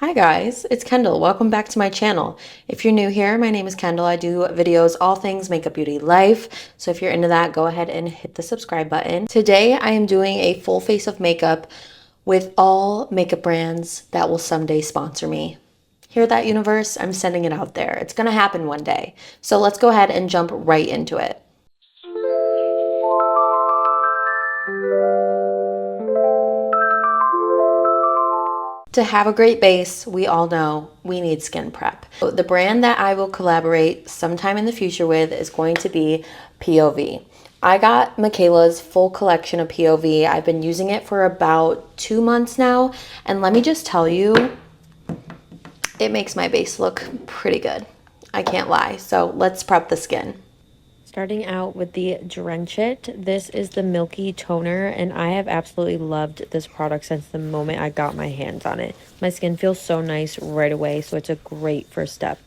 Hi guys, it's Kendall. Welcome back to my channel. If you're new here, my name is Kendall. I do videos all things makeup, beauty, life. So if you're into that, go ahead and hit the subscribe button. Today I am doing a full face of makeup with all makeup brands that will someday sponsor me. Hear that, universe? I'm sending it out there. It's gonna happen one day. So let's go ahead and jump right into it. To have a great base, we all know we need skin prep. So the brand that I will collaborate sometime in the future with is going to be POV. I got Michaela's full collection of POV. I've been using it for about 2 months now, and let me just tell you, it makes my base look pretty good. I can't lie. So let's prep the skin. Starting out with the Drench It. This is the Milky Toner, and I have absolutely loved this product since the moment I got my hands on it. My skin feels so nice right away, so it's a great first step.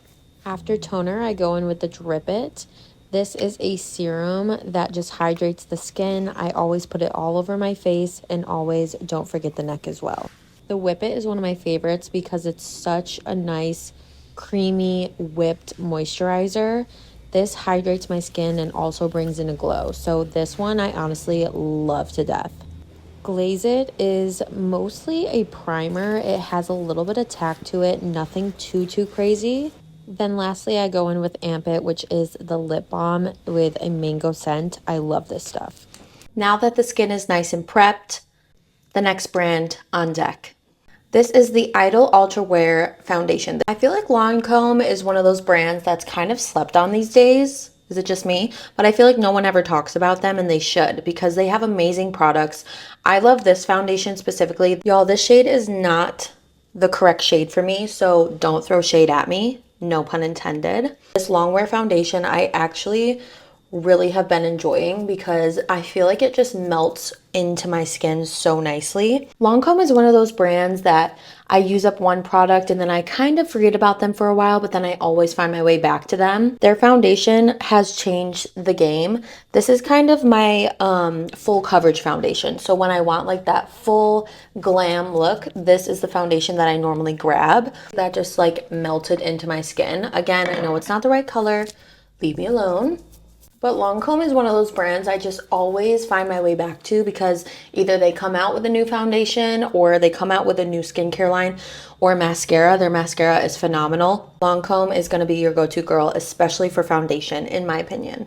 After toner, I go in with the Drip It. This is a serum that just hydrates the skin. I always put it all over my face, and always don't forget the neck as well. The Whip It is one of my favorites because it's such a nice, creamy, whipped moisturizer. This hydrates my skin and also brings in a glow. So this one I honestly love to death. Glaze It is mostly a primer. It has a little bit of tack to it, nothing too crazy. Then lastly, I go in with Amp It, which is the lip balm with a mango scent. I love this stuff. Now that the skin is nice and prepped, the next brand on deck. This is the Idol Ultra Wear Foundation. I feel like Lancome is one of those brands that's kind of slept on these days. Is it just me? But I feel like no one ever talks about them, and they should, because they have amazing products. I love this foundation specifically. Y'all, this shade is not the correct shade for me, so don't throw shade at me. No pun intended. This Longwear foundation I actually really have been enjoying because I feel like it just melts into my skin so nicely. Lancome is one of those brands that I use up one product and then I kind of forget about them for a while, but then I always find my way back to them. Their foundation has changed the game. This is kind of my full coverage foundation. So when I want like that full glam look, this is the foundation that I normally grab. That just like melted into my skin. Again, I know it's not the right color. Leave me alone. But Lancome is one of those brands I just always find my way back to because either they come out with a new foundation or they come out with a new skincare line or mascara. Their mascara is phenomenal. Lancome is going to be your go-to girl, especially for foundation, in my opinion.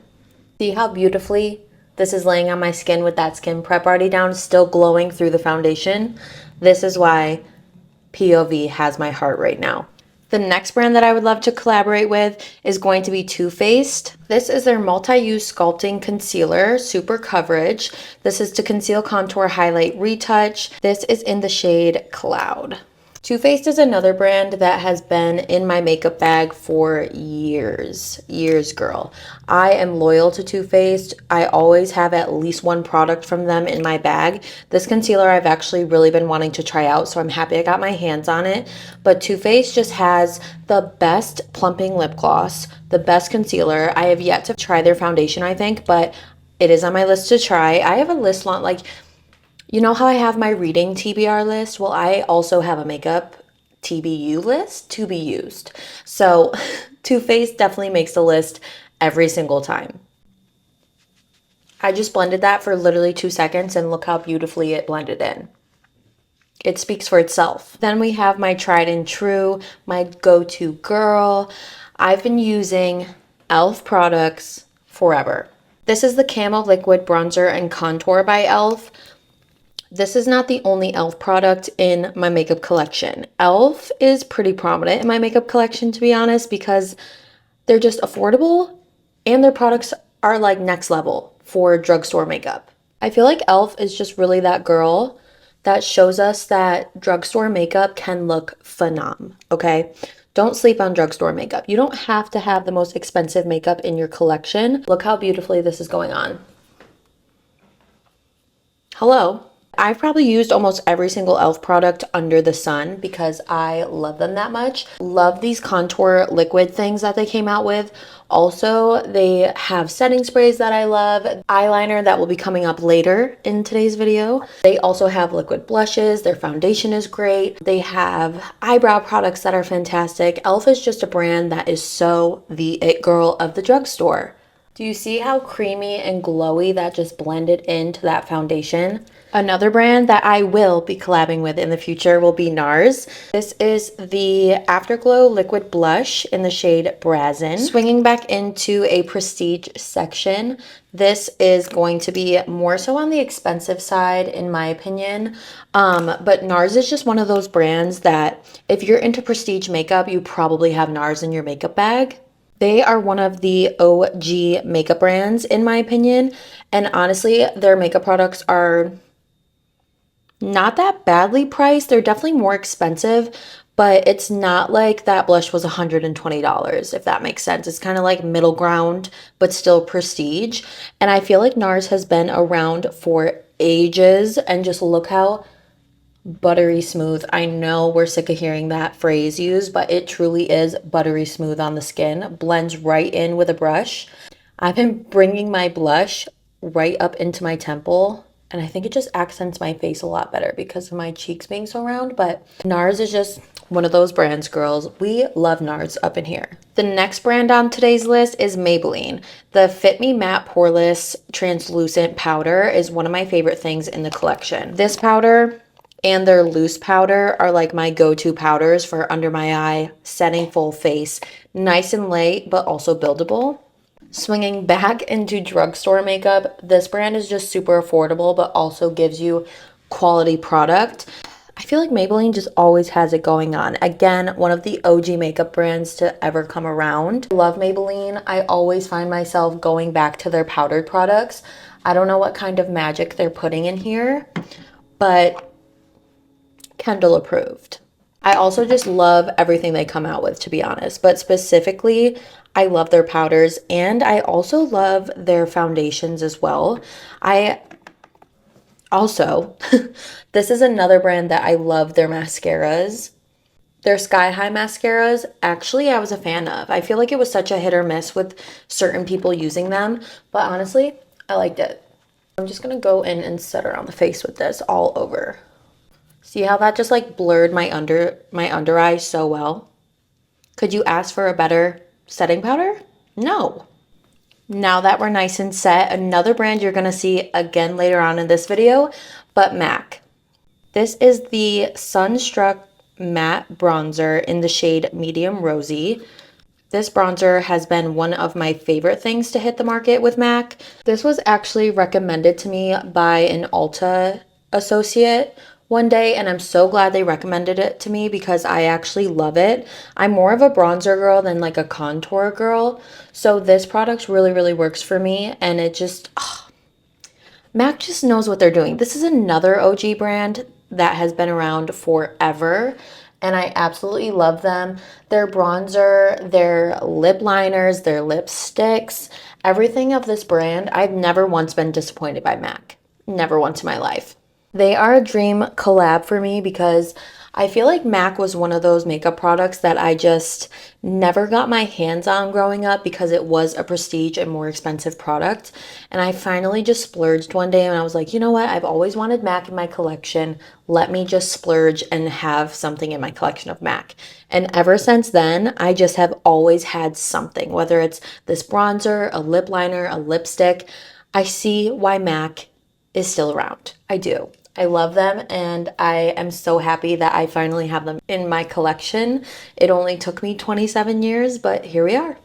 See how beautifully this is laying on my skin with that skin prep already down, still glowing through the foundation? This is why POV has my heart right now. The next brand that I would love to collaborate with is going to be Too Faced. This is their multi-use sculpting concealer, super coverage. This is to conceal, contour, highlight, retouch. This is in the shade Cloud. Too Faced is another brand that has been in my makeup bag for years, girl. I am loyal to Too Faced. I always have at least one product from them in my bag. This concealer I've actually really been wanting to try out, so I'm happy I got my hands on it. But Too Faced just has the best plumping lip gloss, the best concealer. I have yet to try their foundation, I think, but it is on my list to try. I have a list on, like, you know how I have my reading TBR list? Well, I also have a makeup TBU list to be used. So Too Faced definitely makes the list every single time. I just blended that for literally 2 seconds and look how beautifully it blended in. It speaks for itself. Then we have my tried and true, my go-to girl. I've been using e.l.f. products forever. This is the Camo Liquid Bronzer and Contour by e.l.f. This is not the only e.l.f. product in my makeup collection. e.l.f. is pretty prominent in my makeup collection, to be honest, because they're just affordable and their products are like next level for drugstore makeup. I feel like e.l.f. is just really that girl that shows us that drugstore makeup can look phenom, okay? Don't sleep on drugstore makeup. You don't have to have the most expensive makeup in your collection. Look how beautifully this is going on. Hello. I've probably used almost every single e.l.f. product under the sun because I love them that much. Love these contour liquid things that they came out with. Also, they have setting sprays that I love, eyeliner that will be coming up later in today's video. They also have liquid blushes. Their foundation is great. They have eyebrow products that are fantastic. e.l.f. is just a brand that is so the it girl of the drugstore. Do you see how creamy and glowy that just blended into that foundation? Another brand that I will be collabing with in the future will be NARS. This is the Afterglow Liquid Blush in the shade Brazen. Swinging back into a prestige section, this is going to be more so on the expensive side in my opinion. But NARS is just one of those brands that if you're into prestige makeup, you probably have NARS in your makeup bag. They are one of the OG makeup brands in my opinion. And honestly, their makeup products are not that badly priced. They're definitely more expensive, but it's not like that blush was $120, if that makes sense. It's kind of like middle ground, but still prestige. And I feel like NARS has been around for ages, and just look how buttery smooth. I know we're sick of hearing that phrase used, but it truly is buttery smooth on the skin. Blends right in with a brush. I've been bringing my blush right up into my temple, and I think it just accents my face a lot better because of my cheeks being so round. But NARS is just one of those brands, girls. We love NARS up in here. The next brand on today's list is Maybelline. The Fit Me Matte Poreless Translucent Powder is one of my favorite things in the collection. This powder and their loose powder are like my go-to powders for under my eye, setting full face. Nice and light, but also buildable. Swinging back into drugstore makeup, this brand is just super affordable, but also gives you quality product. I feel like Maybelline just always has it going on. Again, one of the OG makeup brands to ever come around. I love Maybelline. I always find myself going back to their powdered products. I don't know what kind of magic they're putting in here, but Kendall approved. I also just love everything they come out with, to be honest, but specifically, I love their powders and I also love their foundations as well. I also, this is another brand that I love their mascaras. Their Sky High mascaras, actually, I was a fan of. I feel like it was such a hit or miss with certain people using them, but honestly, I liked it. I'm just gonna go in and set around the face with this all over. See how that just like blurred my under eye so well? Could you ask for a better setting powder? No. Now that we're nice and set, another brand you're gonna see again later on in this video, but MAC. This is the Sunstruck Matte Bronzer in the shade Medium Rosy. This bronzer has been one of my favorite things to hit the market with MAC. This was actually recommended to me by an Ulta associate one day, and I'm so glad they recommended it to me because I actually love it. I'm more of a bronzer girl than like a contour girl, so this product really, really works for me, and it just, MAC just knows what they're doing. This is another OG brand that has been around forever, and I absolutely love them. Their bronzer, their lip liners, their lipsticks, everything of this brand, I've never once been disappointed by MAC. Never once in my life. They are a dream collab for me because I feel like MAC was one of those makeup products that I just never got my hands on growing up because it was a prestige and more expensive product. And I finally just splurged one day and I was like, you know what? I've always wanted MAC in my collection. Let me just splurge and have something in my collection of MAC. And ever since then, I just have always had something, whether it's this bronzer, a lip liner, a lipstick. I see why MAC is still around. I do. I love them and I am so happy that I finally have them in my collection. It only took me 27 years, but here we are.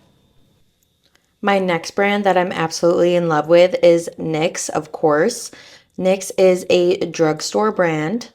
My next brand that I'm absolutely in love with is NYX, of course. NYX is a drugstore brand,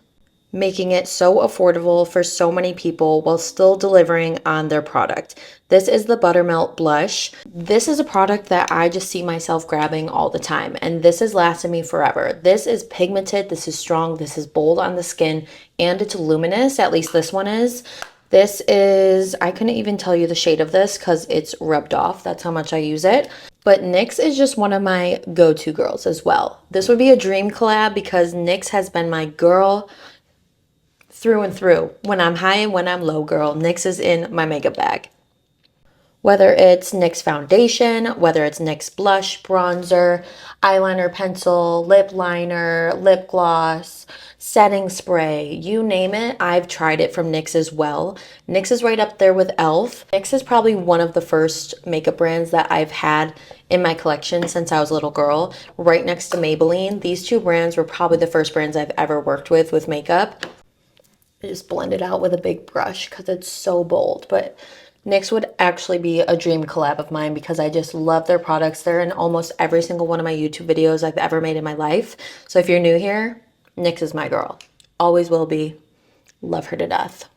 making it so affordable for so many people while still delivering on their product. This is the Buttermelt Blush. This is a product that I just see myself grabbing all the time, and this has lasted me forever. This is pigmented, this is strong, this is bold on the skin, and it's luminous, at least this one is. This is, I couldn't even tell you the shade of this because it's rubbed off. That's how much I use it. But NYX is just one of my go-to girls as well. This would be a dream collab because NYX has been my girl through and through. When I'm high and when I'm low, girl, NYX is in my makeup bag. Whether it's NYX foundation, whether it's NYX blush, bronzer, eyeliner, pencil, lip liner, lip gloss, setting spray, you name it, I've tried it from NYX as well. NYX is right up there with e.l.f. NYX is probably one of the first makeup brands that I've had in my collection since I was a little girl, right next to Maybelline. These two brands were probably the first brands I've ever worked with makeup. I just blend it out with a big brush because it's so bold, but NYX would actually be a dream collab of mine because I just love their products. They're in almost every single one of my YouTube videos I've ever made in my life. So if you're new here, NYX is my girl. Always will be. Love her to death.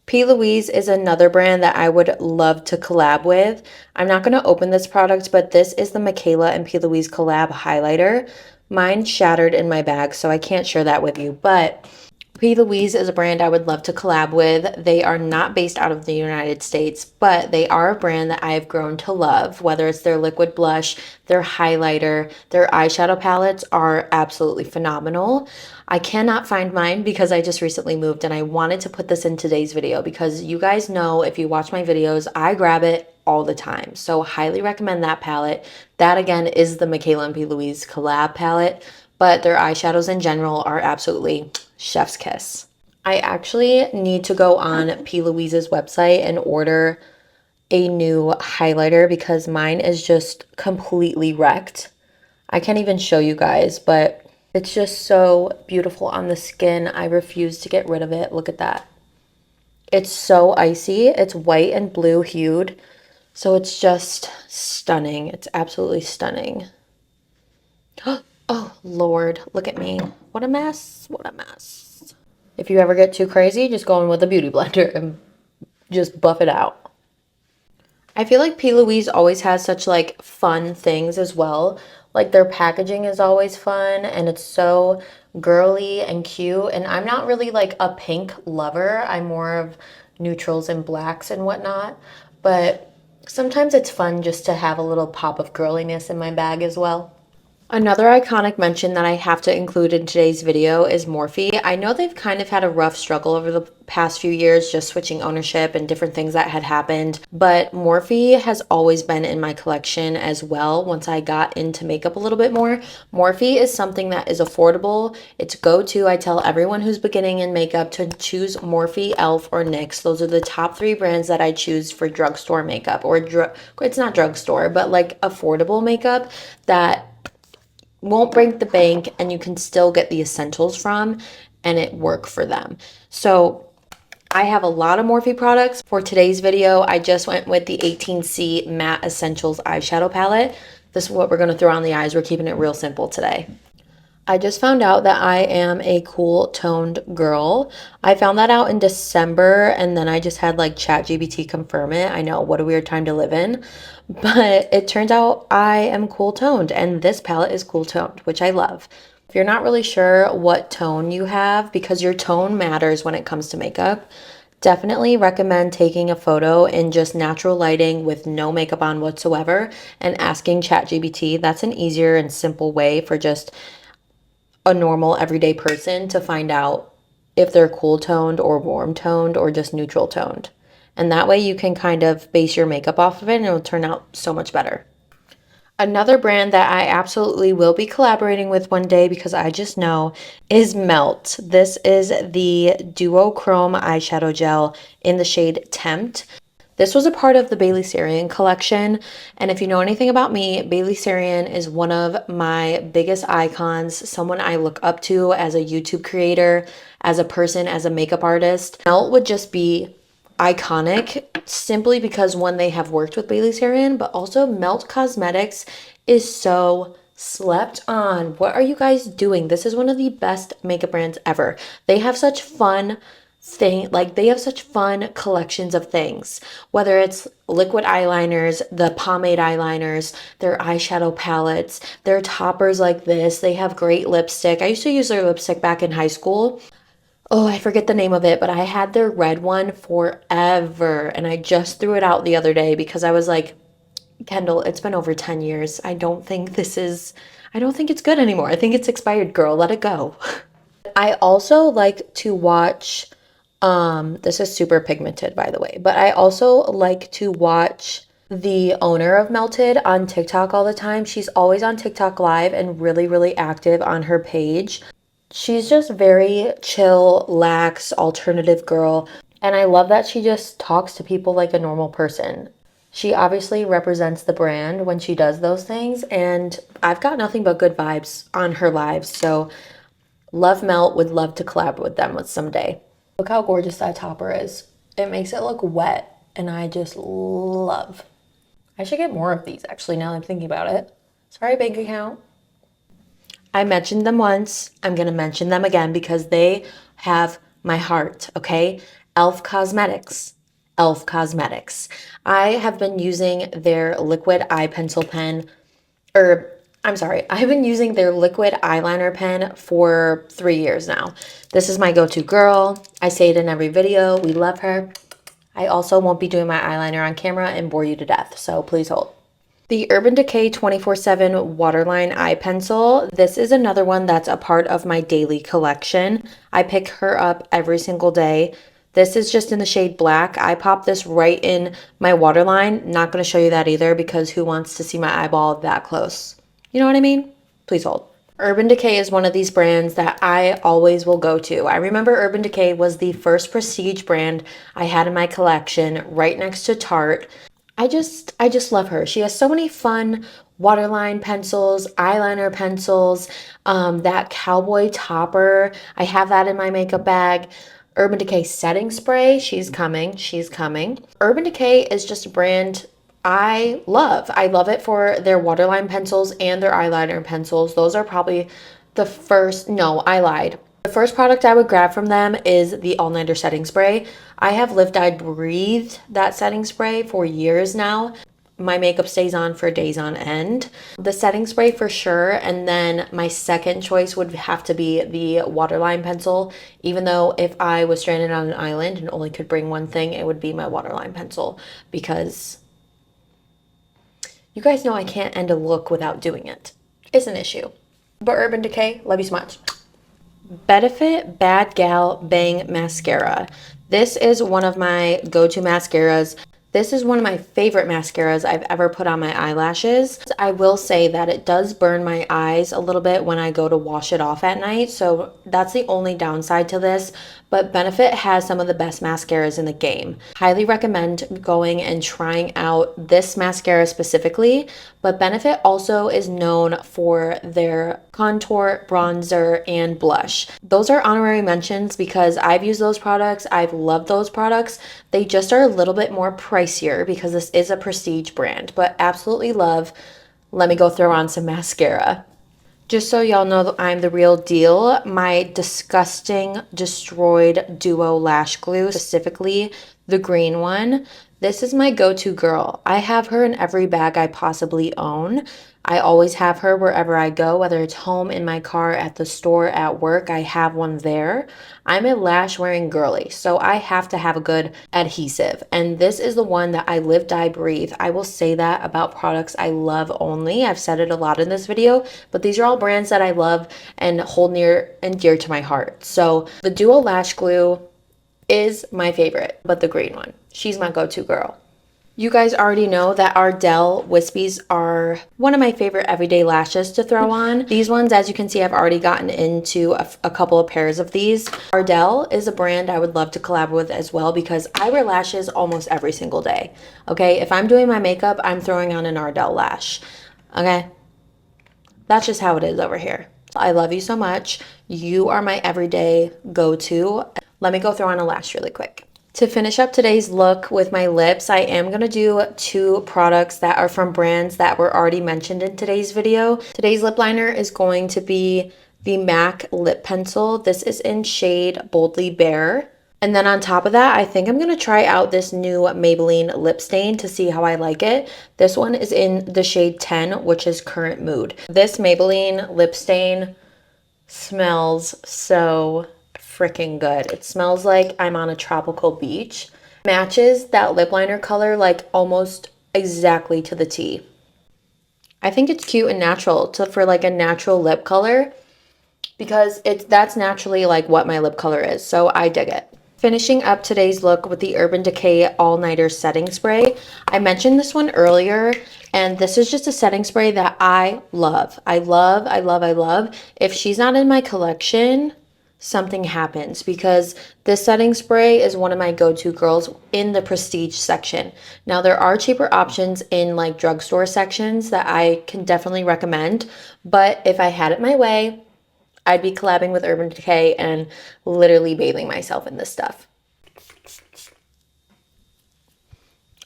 P. Louise is another brand that I would love to collab with. I'm not going to open this product, but this is the Michaela and P. Louise collab highlighter. Mine shattered in my bag, so I can't share that with you, but P. Louise is a brand I would love to collab with. They are not based out of the United States, but they are a brand that I've grown to love, whether it's their liquid blush, their highlighter, their eyeshadow palettes are absolutely phenomenal. I cannot find mine because I just recently moved and I wanted to put this in today's video because you guys know if you watch my videos, I grab it all the time. So highly recommend that palette. That again is the Michaela and P. Louise collab palette, but their eyeshadows in general are absolutely chef's kiss. I actually need to go on P. Louise's website and order a new highlighter because mine is just completely wrecked. I can't even show you guys, but it's just so beautiful on the skin. I refuse to get rid of it. Look at that. It's so icy. It's white and blue hued. So it's just stunning. It's absolutely stunning. Oh, Lord, look at me. What a mess. What a mess. If you ever get too crazy, just go in with a beauty blender and just buff it out. I feel like P. Louise always has such like fun things as well. Like their packaging is always fun and it's so girly and cute. And I'm not really like a pink lover. I'm more of neutrals and blacks and whatnot. But sometimes it's fun just to have a little pop of girliness in my bag as well. Another iconic mention that I have to include in today's video is Morphe. I know they've kind of had a rough struggle over the past few years, just switching ownership and different things that had happened, but Morphe has always been in my collection as well once I got into makeup a little bit more. Morphe is something that is affordable. It's go-to. I tell everyone who's beginning in makeup to choose Morphe, e.l.f., or NYX. Those are the top 3 brands that I choose for drugstore makeup, or it's not drugstore, but like affordable makeup that won't break the bank and you can still get the essentials from and it work for them. So I have a lot of Morphe products. For today's video, I just went with the 18C Matte Essentials eyeshadow palette. This is what we're going to throw on the eyes. We're keeping it real simple today. I just found out that I am a cool toned girl. I found that out in December and then I just had like ChatGPT confirm it. I know, what a weird time to live in. But it turns out I am cool toned and this palette is cool toned, which I love. If you're not really sure what tone you have, because your tone matters when it comes to makeup, definitely recommend taking a photo in just natural lighting with no makeup on whatsoever and asking ChatGPT. That's an easier and simple way for just a normal everyday person to find out if they're cool toned or warm toned or just neutral toned. And that way you can kind of base your makeup off of it and it'll turn out so much better. Another brand that I absolutely will be collaborating with one day because I just know is Melt. This is the Duochrome eyeshadow gel in the shade Tempt. This was a part of the Bailey Sarian collection, and if you know anything about me, Bailey Sarian is one of my biggest icons, someone I look up to as a YouTube creator, as a person, as a makeup artist. Melt would just be iconic simply because one, they have worked with Bailey Sarian, but also Melt Cosmetics is so slept on. What are you guys doing? This is one of the best makeup brands ever. They have such fun they have such fun collections of things, whether it's liquid eyeliners, the pomade eyeliners, their eyeshadow palettes, their toppers like this. They have great lipstick. I used to use their lipstick back in high school. Oh, I forget the name of it, but I had their red one forever and I just threw it out the other day because I was like, Kendall, it's been over 10 years. I don't think it's good anymore. I think it's expired, girl. Let it go. I also like to watch, this is super pigmented, by the way, but I also like to watch the owner of Melted on TikTok all the time. She's always on TikTok live and really, really active on her page. She's just very chill, lax, alternative girl. And I love that she just talks to people like a normal person. She obviously represents the brand when she does those things. And I've got nothing but good vibes on her lives. So love Melt, would love to collab with them someday. Look how gorgeous that topper is. It makes it look wet. And I just love. I should get more of these actually now that I'm thinking about it. Sorry, bank account. I mentioned them once. I'm going to mention them again because they have my heart, okay? Elf Cosmetics. Elf Cosmetics. I have been using their liquid eye pencil pen, I've been using their liquid eyeliner pen for 3 years now. This is my go-to girl. I say it in every video. We love her. I also won't be doing my eyeliner on camera and bore you to death, so please hold. The Urban Decay 24/7 Waterline Eye Pencil. This is another one that's a part of my daily collection. I pick her up every single day. This is just in the shade black. I pop this right in my waterline. Not going to show you that either because who wants to see my eyeball that close? You know what I mean? Please hold. Urban Decay is one of these brands that I always will go to. I remember Urban Decay was the first prestige brand I had in my collection right next to Tarte. I just love her. She has so many fun waterline pencils, eyeliner pencils, that cowboy topper. I have that in my makeup bag. Urban Decay setting spray. She's coming. She's coming. Urban Decay is just a brand I love. I love it for their waterline pencils and their eyeliner pencils. Those are probably the first, no, I lied. The first product I would grab from them is the All Nighter setting spray. I have lived, died, breathed that setting spray for years now. My makeup stays on for days on end. The setting spray for sure, and then my second choice would have to be the waterline pencil. Even though if I was stranded on an island and only could bring one thing, it would be my waterline pencil because you guys know I can't end a look without doing it. It's an issue. But Urban Decay, love you so much. Benefit Bad Gal Bang Mascara. This is one of my go-to mascaras. This is one of my favorite mascaras I've ever put on my eyelashes. I will say that it does burn my eyes a little bit when I go to wash it off at night, so that's the only downside to this. But Benefit has some of the best mascaras in the game. Highly recommend going and trying out this mascara specifically, but Benefit also is known for their contour, bronzer, and blush. Those are honorary mentions because I've used those products. I've loved those products. They just are a little bit more pricier because this is a prestige brand, but absolutely love. Let me go throw on some mascara. Just so y'all know that I'm the real deal, my disgusting destroyed duo lash glue, specifically the green one. This is my go-to girl. I have her in every bag I possibly own. I always have her wherever I go, whether it's home, in my car, at the store, at work, I have one there. I'm a lash wearing girly, so I have to have a good adhesive. And this is the one that I live, die, breathe. I will say that about products I love only. I've said it a lot in this video, but these are all brands that I love and hold near and dear to my heart. So the Duo Lash Glue is my favorite, but the green one, she's my go-to girl. You guys already know that Ardell Wispies are one of my favorite everyday lashes to throw on. These ones, as you can see, I've already gotten into a couple of pairs of these. Ardell is a brand I would love to collab with as well because I wear lashes almost every single day. Okay, if I'm doing my makeup, I'm throwing on an Ardell lash. Okay, that's just how it is over here. I love you so much. You are my everyday go-to. Let me go throw on a lash really quick. To finish up today's look with my lips, I am going to do 2 products that are from brands that were already mentioned in today's video. Today's lip liner is going to be the MAC Lip Pencil. This is in shade Boldly Bare. And then on top of that, I think I'm going to try out this new Maybelline lip stain to see how I like it. This one is in the shade 10, which is Current Mood. This Maybelline lip stain smells so freaking good. It smells like I'm on a tropical beach. Matches that lip liner color like almost exactly to the T. I think it's cute and natural for like a natural lip color, because that's naturally like what my lip color is, so I dig it. Finishing up today's look with the Urban Decay All Nighter Setting Spray. I mentioned this one earlier, and this is just a setting spray that I love. I love, I love, I love. If she's not in my collection, something happens, because this setting spray is one of my go-to girls in the prestige section. Now, there are cheaper options in like drugstore sections that I can definitely recommend, but if I had it my way, I'd be collabing with Urban Decay and literally bathing myself in this stuff.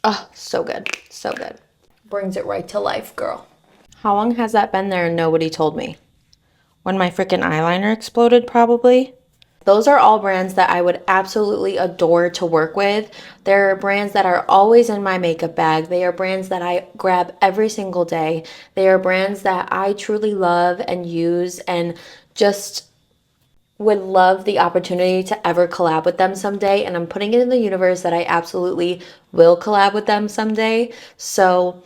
Oh, so good. So good. Brings it right to life, girl. How long has that been there and nobody told me? When my freaking eyeliner exploded, probably. Those are all brands that I would absolutely adore to work with. They're brands that are always in my makeup bag. They are brands that I grab every single day. They are brands that I truly love and use, and just would love the opportunity to ever collab with them someday. And I'm putting it in the universe that I absolutely will collab with them someday. So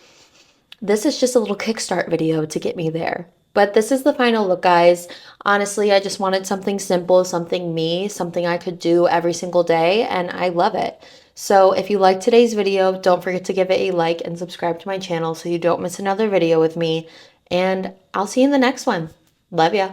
this is just a little kickstart video to get me there. But this is the final look, guys. Honestly, I just wanted something simple, something me, something I could do every single day, and I love it. So if you liked today's video, don't forget to give it a like and subscribe to my channel so you don't miss another video with me. And I'll see you in the next one. Love ya.